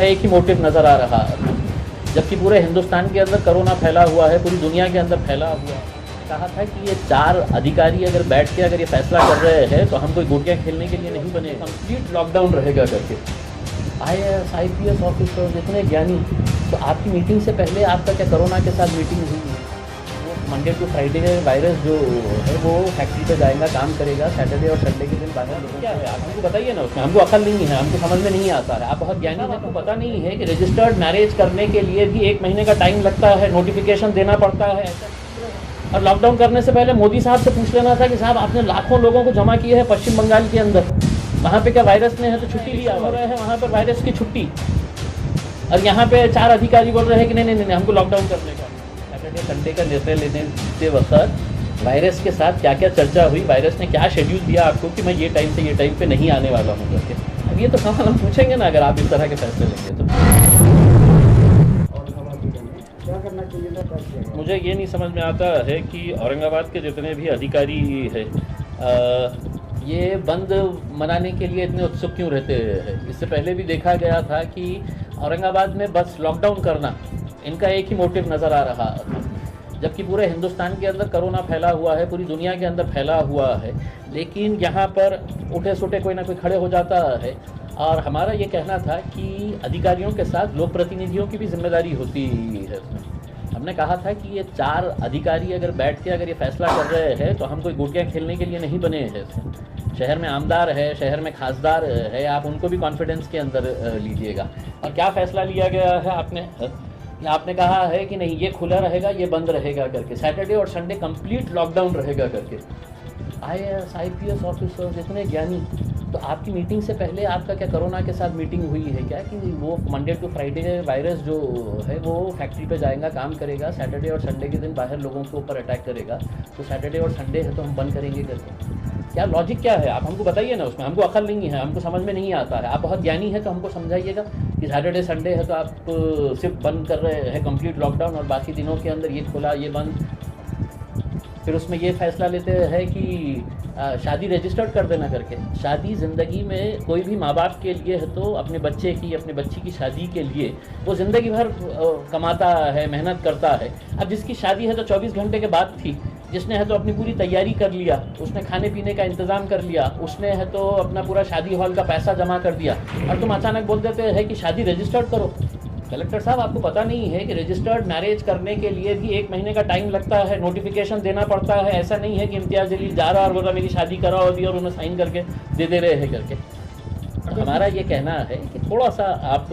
एक ही मोटिव नज़र आ रहा था, जबकि पूरे हिंदुस्तान के अंदर कोरोना फैला हुआ है, पूरी दुनिया के अंदर फैला हुआ है। कहा था कि ये 4 अधिकारी अगर बैठ के अगर ये फैसला कर रहे हैं तो हम कोई गोटियाँ खेलने के लिए नहीं बने, कंप्लीट लॉकडाउन रहेगा करके। IAS IPS ऑफिसर्स इतने ज्ञानी, तो आपकी मीटिंग से पहले आपका क्या कोरोना के साथ मीटिंग हुई है? वो मंडे टू फ्राइडे वायरस जो है वो फैक्ट्री पे जाएगा, काम करेगा, सैटरडे और संडे के दिन बाहर क्या है? आप हमको बताइए ना, उसमें हमको अकल नहीं है, हमको समझ में नहीं आता है। आप बहुत ज्ञानी हैं, आपको पता नहीं है कि रजिस्टर्ड मैरिज करने के लिए भी 1 महीने का टाइम लगता है, नोटिफिकेशन देना पड़ता है। और लॉकडाउन करने से पहले मोदी साहब से पूछ लेना था कि साहब आपने लाखों लोगों को जमा किए हैं पश्चिम बंगाल के अंदर, वहाँ पे क्या वायरस ने है तो छुट्टी लिया हो रहे हैं, वहाँ पर वायरस की छुट्टी, और यहाँ पे 4 अधिकारी बोल रहे हैं कि नहीं हमको लॉकडाउन करने का। सैटरडे संडे का निर्णय लेने के वक्त वायरस के साथ क्या क्या चर्चा हुई, वायरस ने क्या शेड्यूल दिया आपको कि मैं ये टाइम से ये टाइम पे नहीं आने वाला हूँ करके। अब ये तो सवाल हम पूछेंगे ना अगर आप इस तरह के फैसले लेंगे तो। मुझे ये नहीं समझ में आता है कि औरंगाबाद के जितने भी अधिकारी हैं ये बंद मनाने के लिए इतने उत्सुक क्यों रहते हैं। इससे पहले भी देखा गया था कि औरंगाबाद में बस लॉकडाउन करना इनका एक ही मोटिव नज़र आ रहा था, जबकि पूरे हिंदुस्तान के अंदर कोरोना फैला हुआ है, पूरी दुनिया के अंदर फैला हुआ है। लेकिन यहाँ पर उठे सुटे कोई ना कोई खड़े हो जाता है। और हमारा ये कहना था कि अधिकारियों के साथ लोक प्रतिनिधियों की भी जिम्मेदारी होती है इसमें। हमने कहा था कि ये 4 अधिकारी अगर बैठ के अगर ये फैसला कर रहे हैं तो हम कोई गोटियाँ खेलने के लिए नहीं बने हैं। शहर में आमदार है, शहर में खासदार है, आप उनको भी कॉन्फिडेंस के अंदर लीजिएगा। और क्या फ़ैसला लिया गया है आपने कहा है कि नहीं ये खुला रहेगा, ये बंद रहेगा करके, सैटरडे और संडे कंप्लीट लॉकडाउन रहेगा करके। IAS IPS ऑफिसर्स इतने ज्ञानी, तो आपकी मीटिंग से पहले आपका क्या कोरोना के साथ मीटिंग हुई है क्या कि वो मंडे टू फ्राइडे वायरस जो है वो फैक्ट्री पे जाएगा, काम करेगा, सैटरडे और संडे के दिन बाहर लोगों के ऊपर अटैक करेगा, तो सैटरडे और संडे है तो हम बंद करेंगे करके। क्या लॉजिक क्या है? आप हमको बताइए ना, उसमें हमको अकल नहीं है, हमको समझ में नहीं आता है। आप बहुत ज्ञानी हैं तो हमको समझाइएगा कि सैटरडे संडे है तो आप सिर्फ बंद कर रहे हैं कंप्लीट लॉकडाउन, और बाकी दिनों के अंदर ये खुला ये बंद। फिर उसमें ये फैसला लेते हैं कि शादी रजिस्टर्ड कर देना करके। शादी ज़िंदगी में कोई भी माँ बाप के लिए है तो अपने बच्चे की, अपने बच्ची की शादी के लिए वो ज़िंदगी भर कमाता है, मेहनत करता है। अब जिसकी शादी है तो 24 घंटे के बाद थी, जिसने है तो अपनी पूरी तैयारी कर लिया, उसने खाने पीने का इंतज़ाम कर लिया, उसने है तो अपना पूरा शादी हॉल का पैसा जमा कर दिया, और तुम अचानक बोल देते हैं कि शादी रजिस्टर्ड करो। कलेक्टर साहब आपको पता नहीं है कि रजिस्टर्ड मैरिज करने के लिए भी 1 महीने का टाइम लगता है, नोटिफिकेशन देना पड़ता है। ऐसा नहीं है कि इम्तियाज़ जलील जा रहा और बोल रहा मेरी शादी कराओ अभी और उन्हें साइन करके दे रहे हैं करके। तो हमारा ये कहना है कि थोड़ा सा आप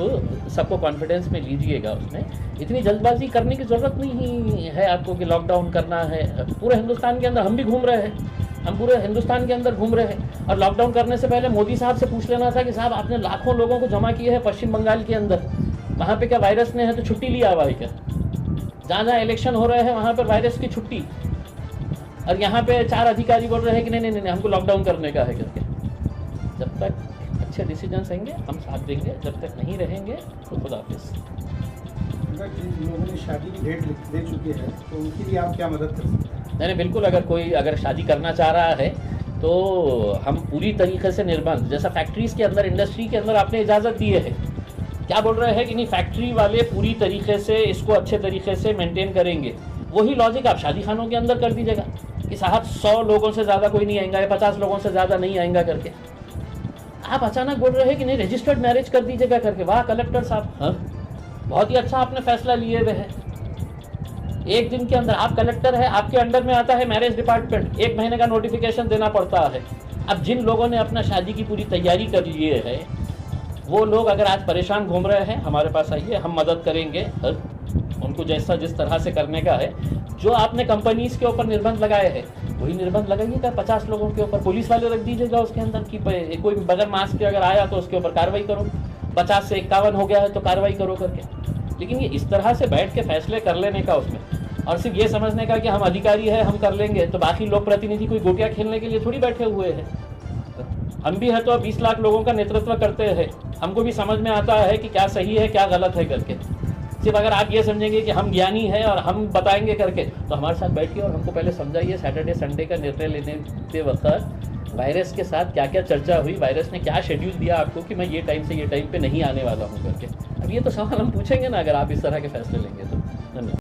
सबको कॉन्फिडेंस में लीजिएगा। उसमें इतनी जल्दबाजी करने की ज़रूरत नहीं है आपको कि लॉकडाउन करना है। पूरे हिंदुस्तान के अंदर हम भी घूम रहे हैं, हम पूरे हिंदुस्तान के अंदर घूम रहे हैं। और लॉकडाउन करने से पहले मोदी साहब से पूछ लेना था कि साहब आपने लाखों लोगों को जमा किए हैं पश्चिम बंगाल के अंदर, वहाँ पे क्या वायरस ने है तो छुट्टी लिया हुआ है क्या? जहाँ इलेक्शन हो रहे हैं वहाँ पर वायरस की छुट्टी, और यहाँ पे 4 अधिकारी बोल रहे हैं कि नहीं हमको लॉकडाउन करने का है करके। जब तक अच्छे डिसीजंस रहेंगे हम साथ देंगे, जब तक नहीं रहेंगे तो खुदा हाफिज़। जिन लोगों ने शादी की डेट दे चुके हैं तो उनके लिए आप क्या मदद कर सकते हैं? नहीं बिल्कुल, अगर शादी करना चाह रहा है तो हम पूरी तरीके से निर्बंध, जैसा फैक्ट्रीज़ के अंदर, इंडस्ट्री के अंदर आपने इजाज़त दी है, क्या बोल रहे हैं कि नहीं फैक्ट्री वाले पूरी तरीके से इसको अच्छे तरीके से मेंटेन करेंगे। वही लॉजिक आप शादी खानों के अंदर कर दीजिएगा कि साहब 100 लोगों से ज़्यादा कोई नहीं आएगा या 50 लोगों से ज़्यादा नहीं आएगा करके। आप अचानक बोल रहे हैं कि नहीं रजिस्टर्ड मैरिज कर दीजिएगा करके। वाह कलेक्टर साहब, हाँ बहुत ही अच्छा आपने फैसला लिए हुए है। 1 दिन के अंदर आप कलेक्टर है, आपके अंडर में आता है मैरिज डिपार्टमेंट, 1 महीने का नोटिफिकेशन देना पड़ता है। अब जिन लोगों ने अपना शादी की पूरी तैयारी कर लिए है वो लोग अगर आज परेशान घूम रहे हैं, हमारे पास आइए, हम मदद करेंगे उनको जिस तरह से करने का है। जो आपने कंपनीज़ के ऊपर निर्बंध लगाए हैं वही निर्बंध लगाइएगा 50 लोगों के ऊपर, पुलिस वाले रख दीजिएगा उसके अंदर कि कोई बगैर मास्क के अगर आया तो उसके ऊपर कार्रवाई करो, 50 से 51 हो गया है तो कार्रवाई करो करके। लेकिन ये इस तरह से बैठ के फैसले कर लेने का उसमें, और सिर्फ ये समझने का कि हम अधिकारी है हम कर लेंगे, तो बाकी लोग प्रतिनिधि कोई गोटियाँ खेलने के लिए थोड़ी बैठे हुए हैं। हम भी है तो 20 लाख लोगों का नेतृत्व करते हैं, हमको भी समझ में आता है कि क्या सही है क्या गलत है करके। सिर्फ अगर आप ये समझेंगे कि हम ज्ञानी हैं और हम बताएंगे करके, तो हमारे साथ बैठिए और हमको पहले समझाइए सैटरडे संडे का निर्णय लेने के वक्त वायरस के साथ क्या क्या चर्चा हुई, वायरस ने क्या शेड्यूल दिया आपको कि मैं ये टाइम से ये टाइम पे नहीं आने वाला हूँ करके। अब ये तो सवाल हम पूछेंगे ना अगर आप इस तरह के फैसले लेंगे तो।